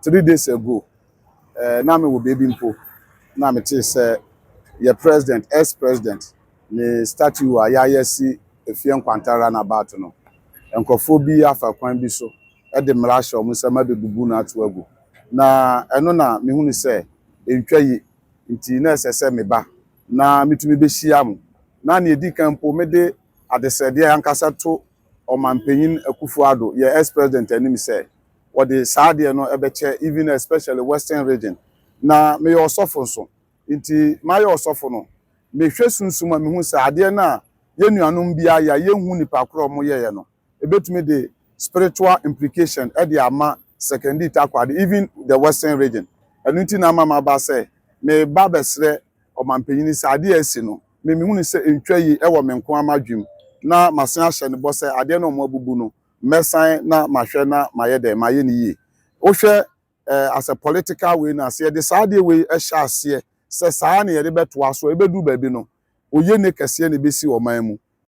3 days ago, na me wo baby mpo, na me te say your president, ex-president, ne statue a yayesi Effia Nkwanta Roundabout no. Enkofo bi afa kwan bi so, e de mrasha omo se ma be bubu na ato agu. Na eno na me hunu se entwa yi nti na sese me ba na mitumi be hia mo. Na na edi kan po me de adesede ankasa to Omampanyin Akufo-Addo, your ex-president anim say what the Saudi no ebeche even especially Western region. Na me osofo so. Nti my osofo no me hwe sunsuma me hu say ade na ye nuanom bia ya ye hu nipa kro mo ye no. Ebetumi the spiritual implication e the ama secondary takwade even the Western region. Enu nti na mama ba say me ba besre Omampanyin Saudi esi no. Me hu say entwa yi e wo me nko amadwum. Na masen ahye ne bo se ade na omo abubu no mesan na mahwe na maye de maye ni yi wo hwe as a political way na se de saade we e hye ase se saa na ye de beto aso e bedu ba bi no oye ne kese ne besi o man mu